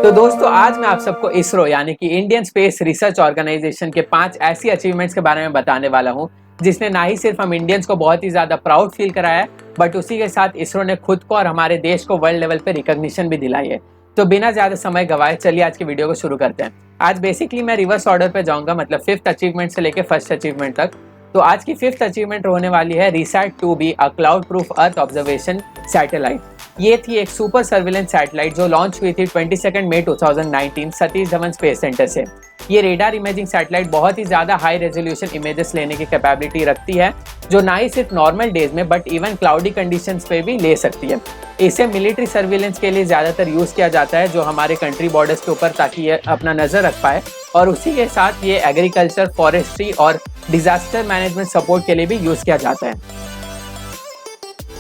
तो दोस्तों आज मैं आप सबको इसरो यानी कि इंडियन स्पेस रिसर्च ऑर्गेनाइजेशन के 5 ऐसी अचीवमेंट्स के बारे में बताने वाला हूं जिसने ना ही सिर्फ हम इंडियंस को बहुत ही ज्यादा प्राउड फील कराया है, बट उसी के साथ इसरो ने खुद को और हमारे देश को वर्ल्ड लेवल पे रिकॉग्निशन भी दिलाई है। तो बिना ज्यादा समय गवाए चलिए आज की वीडियो को शुरू करते हैं। आज बेसिकली मैं रिवर्स ऑर्डर पे जाऊंगा, मतलब 5th अचीवमेंट से लेकर फर्स्ट अचीवमेंट तक। तो आज की 5th अचीवमेंट होने वाली है RISAT 2B, a cloud proof earth observation satellite. ये थी एक सुपर सर्विलेंस सैटेलाइट जो लॉन्च हुई थी 22 मई 2019 सतीश धवन स्पेस सेंटर से। ये रेडार इमेजिंग सैटेलाइट बहुत ही ज़्यादा हाई रेजोल्यूशन इमेजेस लेने की कैपेबिलिटी रखती है, जो ना ही सिर्फ नॉर्मल डेज में बट इवन क्लाउडी कंडीशंस पे भी ले सकती है। इसे मिलिट्री सर्विलेंस के लिए ज़्यादातर यूज़ किया जाता है, जो हमारे कंट्री बॉर्डर्स के ऊपर, ताकि ये अपना नज़र रख पाए। और उसी के साथ ये एग्रीकल्चर, फॉरेस्ट्री और डिजास्टर मैनेजमेंट सपोर्ट के लिए भी यूज़ किया जाता है।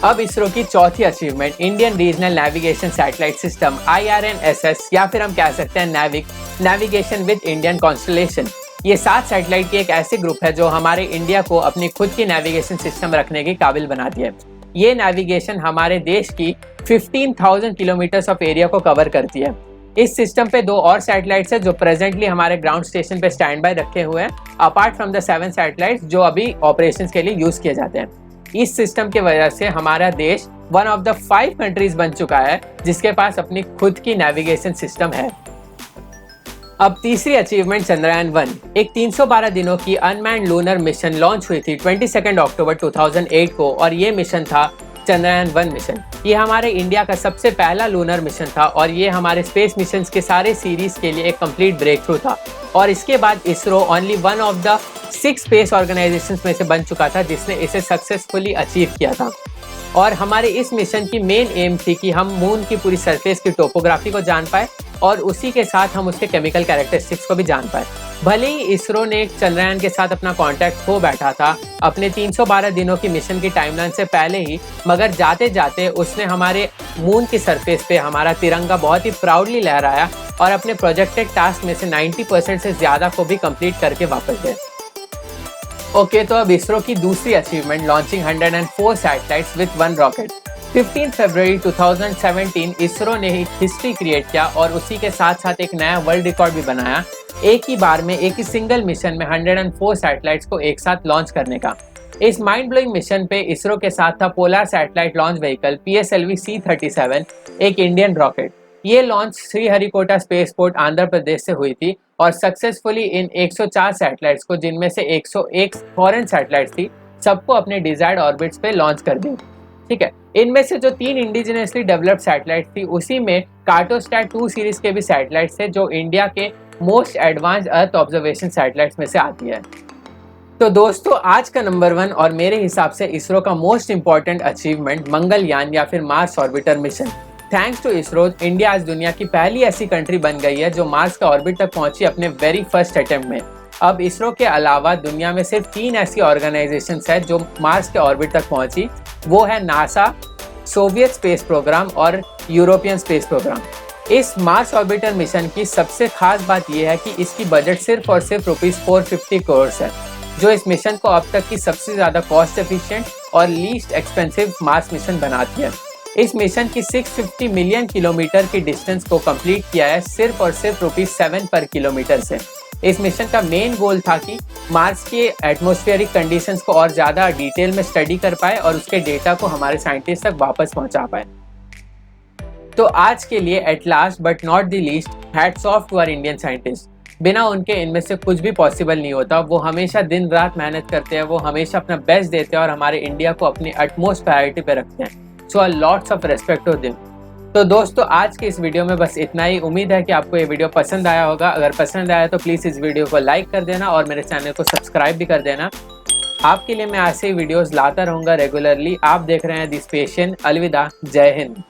अब इसरो की चौथी achievement Indian regional navigation satellite system IRNSS, या फिर हम कह सकते हैं नैविक, नेविगेशन विद इंडियन कॉन्स्टलेशन। ये 7 सैटेलाइट की एक ऐसी ग्रुप है जो हमारे इंडिया को अपनी खुद की नेविगेशन सिस्टम रखने के काबिल बनाती है। ये नेविगेशन हमारे देश की 15,000 किलोमीटर ऑफ एरिया को कवर करती है। इस सिस्टम पे 2 और सैटेलाइट्स है जो प्रेजेंटली हमारे ग्राउंड स्टेशन पे स्टैंड बाय रखे हुए हैं, अपार्ट फ्रॉम द 7 सैटेलाइट्स जो अभी ऑपरेशंस के लिए यूज किए जाते हैं। इस सिस्टम की वजह से हमारा देश वन ऑफ द 5 कंट्रीज बन चुका है जिसके पास अपनी खुद की नेविगेशन सिस्टम है। अब तीसरी अचीवमेंट चंद्रयान 1, एक 312 दिनों की अनमैन्ड लूनर मिशन लॉन्च हुई थी 22 अक्टूबर 2008 को, और ये मिशन था चंद्रयान 1 मिशन। ये हमारे इंडिया का सबसे पहला लूनर मिशन था और ये हमारे स्पेस मिशंस के सारे सीरीज के लिए एक कंप्लीट ब्रेक थ्रू था। और इसके बाद ISRO only one of the 6 space organisations में से बन चुका था जिसने इसे सक्सेसफुली अचीव किया था। और हमारे इस मिशन की मेन एम थी कि हम मून की पूरी सरफेस की टोपोग्राफी को जान पाए और उसी के साथ हम उसके केमिकल कैरेक्टरिस्टिक्स को भी जान पाए। भले ही इसरो ने चंद्रयान के साथ अपना कॉन्टैक्ट खो बैठा था अपने 312 दिनों की मिशन की टाइमलाइन से पहले ही, मगर जाते जाते उसने हमारे मून की सरफेस पे हमारा तिरंगा बहुत ही प्राउडली लहराया और अपने प्रोजेक्टेड टास्क में से 90% से ज़्यादा को भी कंप्लीट करके वापस गए। ओके, तो अब इसरो की दूसरी achievement launching 104 satellites with 1 rocket. 15 फरवरी 2017 इसरो ने एक हिस्ट्री क्रिएट किया और उसी के साथ साथ एक नया वर्ल्ड रिकॉर्ड भी बनाया, एक ही बार में एक ही सिंगल मिशन में 104 सैटेलाइट्स को एक साथ लॉन्च करने का। इस माइंड ब्लोइंग मिशन पे इसरो के साथ था polar satellite launch vehicle PSLV C-37, एक इंडियन रॉकेट। ये लॉन्च श्रीहरिकोटा स्पेसपोर्ट आंध्र प्रदेश से हुई थी और सक्सेसफुली इन 104 सैटेलाइट्स को, जिनमें से 101 फॉरेन सैटेलाइट्स थी, सबको अपने डिजायर्ड ऑर्बिट्स पे लॉन्च कर दी। ठीक है, इनमें से जो 3 इंडिजिनियसली डेवलप्ड सैटेलाइट थी उसी में कार्टोस्टैट 2 सीरीज के भी सैटेलाइट्स थे जो इंडिया के most advanced earth observation satellites में से आती है। तो दोस्तों आज का नंबर 1 और मेरे हिसाब से इसरो का मोस्ट इंपॉर्टेंट अचीवमेंट मंगलयान या फिर Mars orbiter mission. Thanks to ISRO, India आज दुनिया की पहली ऐसी कंट्री बन गई है जो मार्स का ऑर्बिट तक पहुंची अपने वेरी फर्स्ट अटेम्प्ट में। अब इसरो के अलावा दुनिया में सिर्फ 3 ऐसी ऑर्गेनाइजेशंस हैं जो मार्स के ऑर्बिट तक पहुंची, वो है नासा, सोवियत स्पेस प्रोग्राम और यूरोपियन स्पेस प्रोग्राम। इस मार्स ऑर्बिटर मिशन की सबसे खास बात यह है कि इसकी बजट सिर्फ और सिर्फ ₹450 करोड़ है, जो इस मिशन को अब तक की सबसे ज़्यादा कॉस्ट एफिशिएंट और लीस्ट एक्सपेंसिव मार्स मिशन बनाती है। इस मिशन की 650 मिलियन किलोमीटर की डिस्टेंस को कंप्लीट किया है सिर्फ और सिर्फ ₹7 पर किलोमीटर से। इस मिशन का मेन गोल था कि मार्स के एटमॉस्फेरिक कंडीशंस को और ज़्यादा डिटेल में स्टडी कर पाए और उसके डेटा को हमारे साइंटिस्ट तक वापस पहुंचा पाए। तो आज के लिए at last but not the least, hats off to our Indian scientist. बिना उनके इनमें से कुछ भी पॉसिबल नहीं होता। वो हमेशा दिन रात मेहनत करते हैं, वो हमेशा अपना बेस्ट देते हैं और हमारे इंडिया को अपनी अटमोस्ट प्रायोरिटी पे रखते हैं। So lots of respect to them. तो दोस्तों आज की इस वीडियो में बस इतना ही। उम्मीद है कि आपको ये वीडियो पसंद आया होगा। अगर पसंद आया तो प्लीज़ इस वीडियो को लाइक कर देना और मेरे चैनल को सब्सक्राइब भी कर देना। आपके लिए मैं ऐसे ही वीडियोस लाता रहूँगा रेगुलरली। आप देख रहे हैं दी स्पेशियन। अलविदा, जय हिंद।